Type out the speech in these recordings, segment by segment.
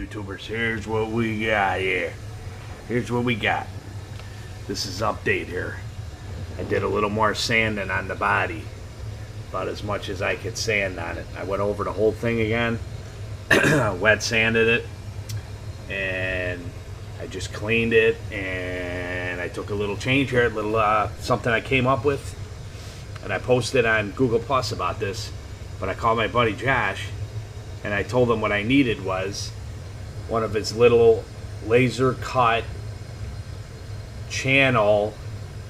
YouTubers, here's what we got here. Here's what we got. This is update here. I did a little more sanding on the body. About as much as I could sand on it. I went over the whole thing again. Wet sanded it. And I just cleaned it. And I took a little change here. A little something I came up with. And I posted on Google Plus about this. But I called my buddy Josh. And I told him what I needed was one of his little laser cut channel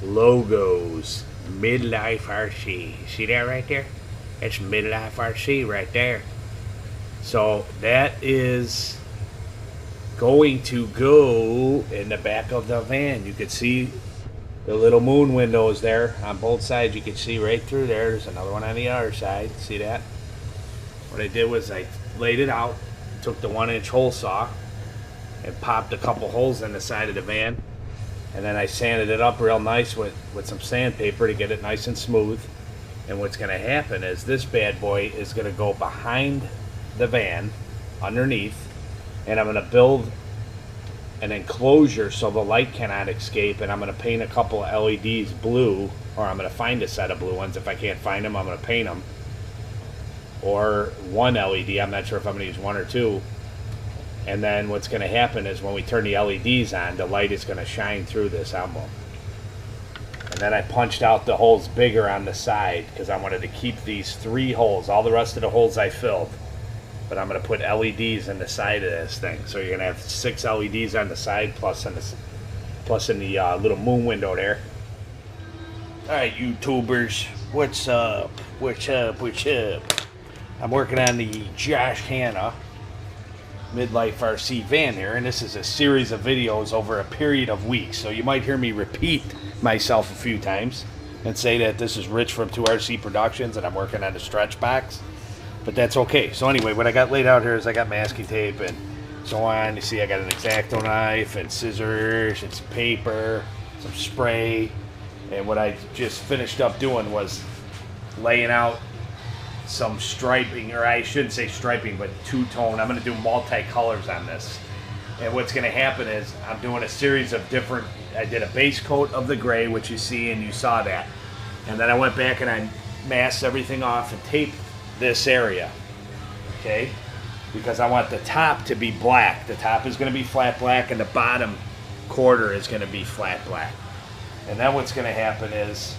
logos. Midlife RC. See that right there? That's Midlife RC right there. So that is going to go in the back of the van. You can see the little moon windows there on both sides. You can see right through there. There's another one on the other side. See that? What I did was I laid it out, took the 1-inch hole saw and popped a couple holes in the side of the van, and then I sanded it up real nice with some sandpaper to get it nice and smooth. And what's going to happen is this bad boy is going to go behind the van underneath, and I'm going to build an enclosure so the light cannot escape, and I'm going to paint a couple of LEDs blue, or I'm going to find a set of blue ones. If I can't find them, I'm going to paint them. Or one LED, I'm not sure if I'm going to use one or two. And then what's going to happen is when we turn the LEDs on, the light is going to shine through this emblem. And then I punched out the holes bigger on the side because I wanted to keep these 3 holes. All the rest of the holes I filled. But I'm going to put LEDs in the side of this thing. So you're going to have 6 LEDs on the side plus in the little moon window there. Alright, YouTubers, what's up? What's up? What's up? I'm working on the Josh Hanna Midlife RC van here, and this is a series of videos over a period of weeks. So you might hear me repeat myself a few times and say that this is Rich from 2RC Productions and I'm working on the Stretchbox, but that's okay. So anyway, what I got laid out here is I got masking tape and so on. You see I got an X-Acto knife and scissors and some paper, some spray, and what I just finished up doing was laying out some striping, or I shouldn't say striping, but two-tone. I'm going to do multi-colors on this. And what's going to happen is I'm doing a series of different, I did a base coat of the gray, which you see and you saw that. And then I went back and I masked everything off and taped this area. Okay? Because I want the top to be black. The top is going to be flat black and the bottom quarter is going to be flat black. And then what's going to happen is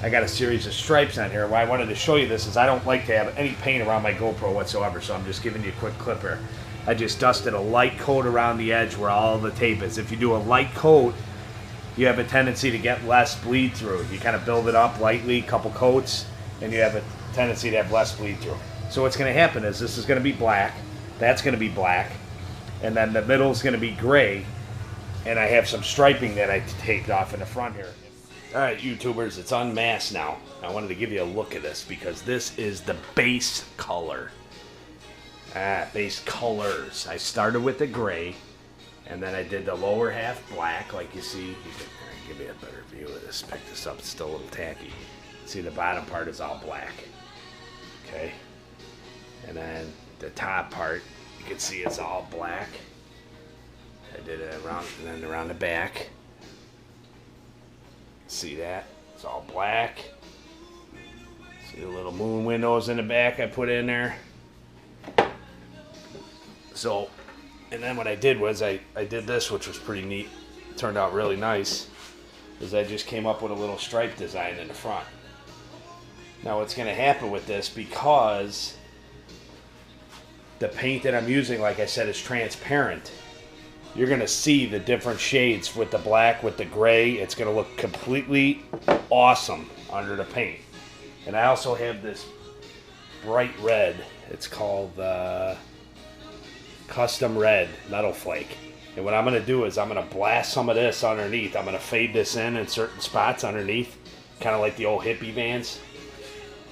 I got a series of stripes on here. Why I wanted to show you this is I don't like to have any paint around my GoPro whatsoever, so I'm just giving you a quick clip here. I just dusted a light coat around the edge where all the tape is. If you do a light coat, you have a tendency to get less bleed through. You kind of build it up lightly, couple coats, and you have a tendency to have less bleed through. So what's going to happen is this is going to be black, that's going to be black, and then the middle is going to be gray, and I have some striping that I taped off in the front here. Alright, YouTubers, it's unmasked now. I wanted to give you a look at this because this is the base color. Base colors. I started with the gray, and then I did the lower half black, like you see. You can give me a better view of this. Pick this up, it's still a little tacky. See, the bottom part is all black. Okay? And then the top part, you can see it's all black. I did it around, and then around the back. See that? It's all black. See the little moon windows in the back I put in there. So, and then what I did was I did this, which was pretty neat. It turned out really nice. Is I just came up with a little stripe design in the front. Now what's going to happen with this, because the paint that I'm using, like I said, is transparent, you're going to see the different shades with the black, with the gray. It's going to look completely awesome under the paint. And I also have this bright red. It's called Custom Red Metal Flake. And what I'm going to do is I'm going to blast some of this underneath. I'm going to fade this in certain spots underneath, kind of like the old hippie vans.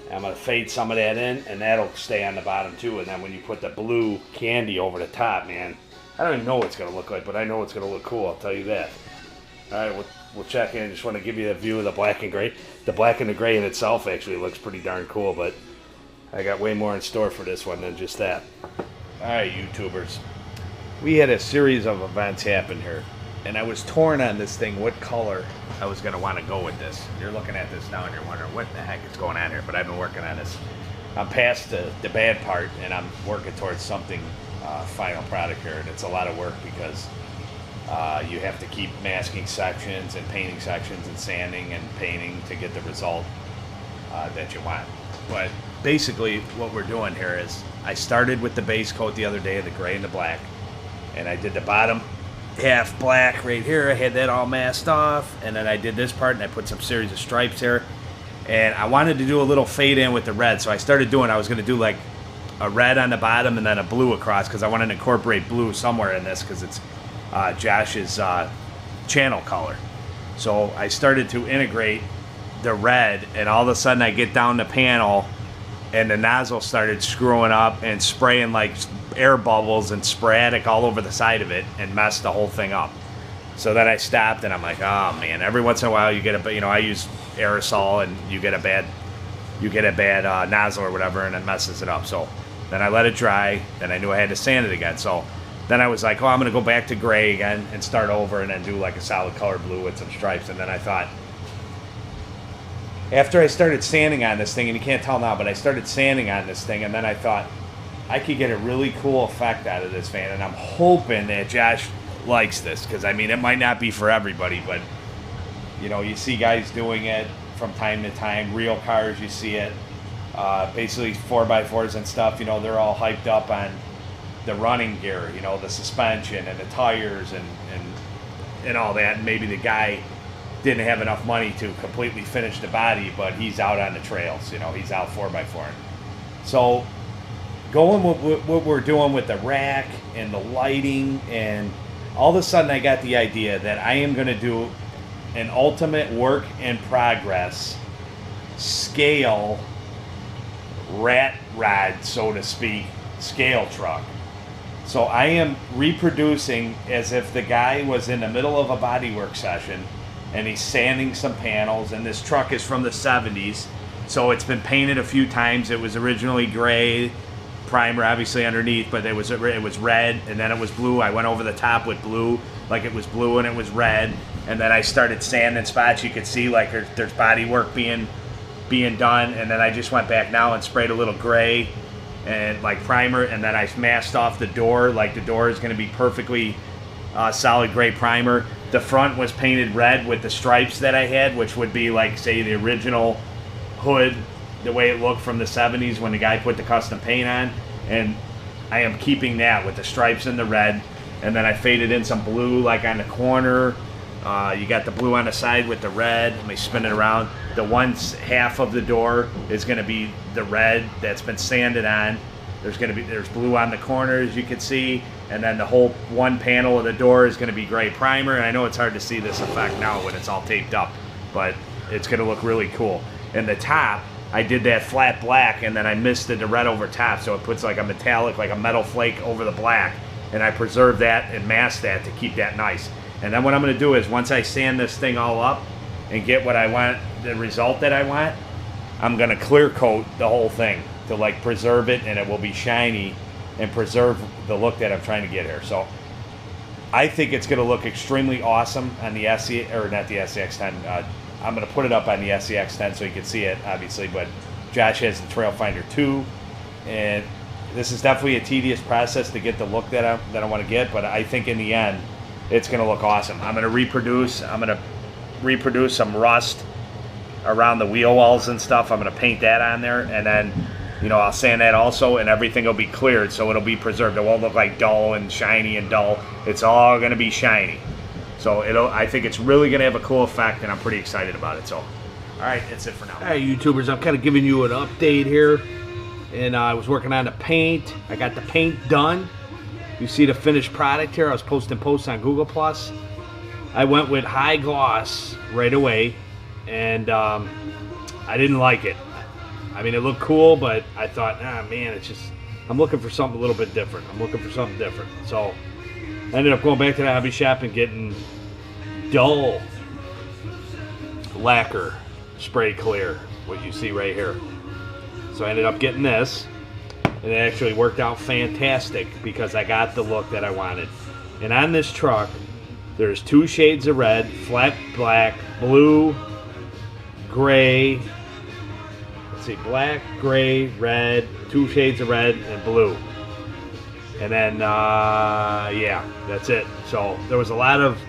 And I'm going to fade some of that in, and that'll stay on the bottom too. And then when you put the blue candy over the top, man, I don't even know what it's going to look like, but I know it's going to look cool, I'll tell you that. Alright, we'll check in. Just want to give you a view of the black and gray. The black and the gray in itself actually looks pretty darn cool, but I got way more in store for this one than just that. Alright, YouTubers. We had a series of events happen here, and I was torn on this thing what color I was going to want to go with this. You're looking at this now and you're wondering what the heck is going on here, but I've been working on this. I'm past the bad part, and I'm working towards something final product here, and it's a lot of work because you have to keep masking sections and painting sections and sanding and painting to get the result that you want. But basically what we're doing here is I started with the base coat the other day, the gray and the black, and I did the bottom half black right here. I had that all masked off, and then I did this part and I put some series of stripes here, and I wanted to do a little fade in with the red, so I started doing, I was going to do like a red on the bottom and then a blue across because I wanted to incorporate blue somewhere in this because it's Josh's channel color. So I started to integrate the red, and all of a sudden I get down the panel and the nozzle started screwing up and spraying like air bubbles and sporadic all over the side of it and messed the whole thing up. So then I stopped and I'm like, oh man, every once in a while you get a, I use aerosol and you get a bad nozzle or whatever, and it messes it up. So then I let it dry, then I knew I had to sand it again. So then I was like, oh, I'm gonna go back to gray again and start over and then do like a solid color blue with some stripes. And then I thought, after I started sanding on this thing, and you can't tell now, but I started sanding on this thing, and then I thought I could get a really cool effect out of this fan, and I'm hoping that Josh likes this, because I mean, it might not be for everybody, but you know, you see guys doing it from time to time, real cars, you see it, basically 4x4s and stuff, you know, they're all hyped up on the running gear, you know, the suspension and the tires and all that, and maybe the guy didn't have enough money to completely finish the body, but he's out on the trails, you know, he's out 4x4. So going with what we're doing with the rack and the lighting, and all of a sudden I got the idea that I am going to do an ultimate work in progress scale rat rod, so to speak, scale truck. So I am reproducing as if the guy was in the middle of a bodywork session and he's sanding some panels, and this truck is from the 70s, so it's been painted a few times. It was originally gray, primer obviously underneath, but it was red, and then it was blue. I went over the top with blue, like it was blue and it was red, and then I started sanding spots. You could see like there's body work being done, and then I just went back now and sprayed a little gray and like primer, and then I masked off the door, like the door is going to be perfectly solid gray primer. The front was painted red with the stripes that I had, which would be like, say, the original hood, the way it looked from the 70s when the guy put the custom paint on. And I am keeping that with the stripes and the red. And then I faded in some blue like on the corner. You got the blue on the side with the red. Let me spin it around. The one half of the door is going to be the red that's been sanded on. There's blue on the corners, you can see, and then the whole one panel of the door is going to be gray primer. And I know it's hard to see this effect now when it's all taped up, but it's going to look really cool. And the top, I did that flat black, and then I misted the red over top, so it puts like a metallic, like a metal flake over the black, and I preserved that and masked that to keep that nice. And then what I'm going to do is, once I sand this thing all up and get what I want, the result that I want, I'm going to clear coat the whole thing to like preserve it, and it will be shiny and preserve the look that I'm trying to get here. So I think it's going to look extremely awesome on the SC, or not the SCX10. I'm going to put it up on the SCX10 so you can see it, obviously, but Josh has the Trailfinder 2, and this is definitely a tedious process to get the look that I want to get, but I think in the end it's going to look awesome. I'm going to reproduce some rust around the wheel wells and stuff. I'm going to paint that on there, and then, you know, I'll sand that also, and everything will be cleared, so it'll be preserved. It won't look like dull and shiny and dull. It's all going to be shiny. So I think it's really going to have a cool effect, and I'm pretty excited about it. So, all right, that's it for now. All right, YouTubers, I'm kind of giving you an update here, and I was working on the paint. I got the paint done. You see the finished product here. I was posting posts on Google+. I went with high gloss right away, and I didn't like it. I mean, it looked cool, but I thought, man, it's just, I'm looking for something a little bit different. So I ended up going back to the hobby shop and getting dull lacquer spray clear, what you see right here. So I ended up getting this, And it actually worked out fantastic because I got the look that I wanted. And on this truck, there's 2 shades of red, flat black, blue, gray. Let's see, black, gray, red, 2 shades of red, and blue. And then, yeah, that's it. So there was a lot of,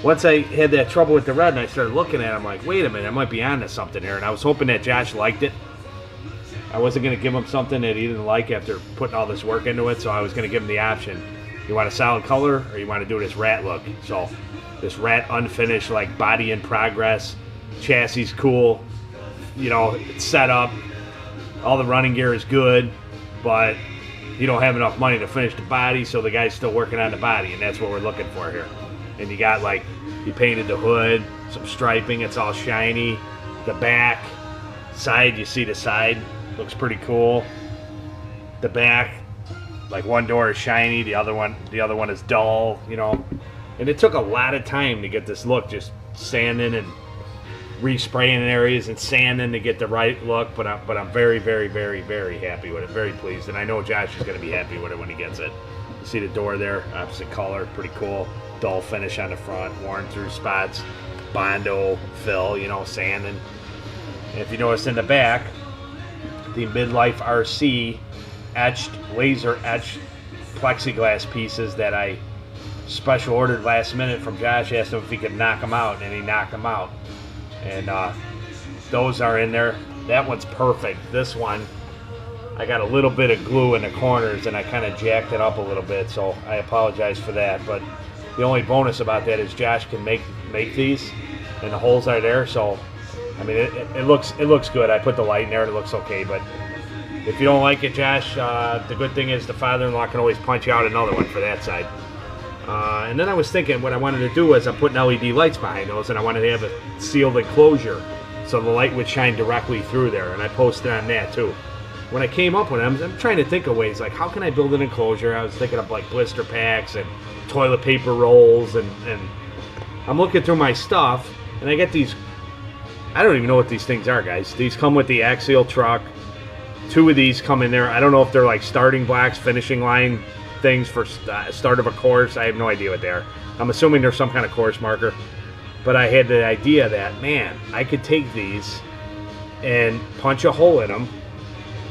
once I had that trouble with the red and I started looking at it, I'm like, wait a minute, I might be onto something here. And I was hoping that Josh liked it. I wasn't going to give him something that he didn't like after putting all this work into it, so I was going to give him the option. You want a solid color or you want to do this rat look? So this rat unfinished, like body in progress, chassis cool, you know, it's set up, all the running gear is good, but you don't have enough money to finish the body, so the guy's still working on the body, and that's what we're looking for here. And you got, like, you painted the hood, some striping, it's all shiny. The back, side, you see the side, looks pretty cool. The back, like one door is shiny, the other one is dull, you know. And it took a lot of time to get this look, just sanding and respraying areas and sanding to get the right look, but I'm very, very, very, very happy with it, very pleased, and I know Josh is going to be happy with it when he gets it. You see the door there, opposite color, pretty cool, dull finish on the front, worn through spots, Bondo fill, you know, sanding. And if you notice in the back, the Midlife RC etched, laser etched plexiglass pieces that I special ordered last minute from Josh, asked him if he could knock them out, and he knocked them out. And those are in there. That one's perfect. This one, I got a little bit of glue in the corners and I kind of jacked it up a little bit, so I apologize for that. But the only bonus about that is Josh can make these, and the holes are there. So I mean, it looks good. I put the light in there and it looks okay. But if you don't like it, Josh, the good thing is the father-in-law can always punch out another one for that side. And then I was thinking what I wanted to do was I'm putting LED lights behind those, and I wanted to have a sealed enclosure so the light would shine directly through there, and I posted on that too. When I came up with it, I'm trying to think of ways, like how can I build an enclosure? I was thinking of like blister packs and toilet paper rolls, and I'm looking through my stuff, and I get these, I don't even know what these things are, guys. These come with the axial truck. 2 of these come in there. I don't know if they're like starting blocks, finishing line things for start of a course. I have no idea what they are. I'm assuming they're some kind of course marker. But I had the idea that, man, I could take these and punch a hole in them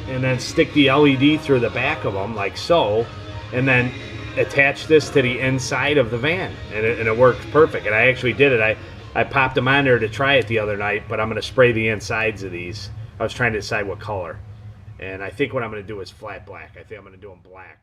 and then stick the LED through the back of them like so, and then attach this to the inside of the van, and it worked perfect. And I actually did it. I popped them on there to try it the other night, but I'm going to spray the insides of these. I was trying to decide what color, and I think what I'm going to do is flat black. I think I'm going to do them black.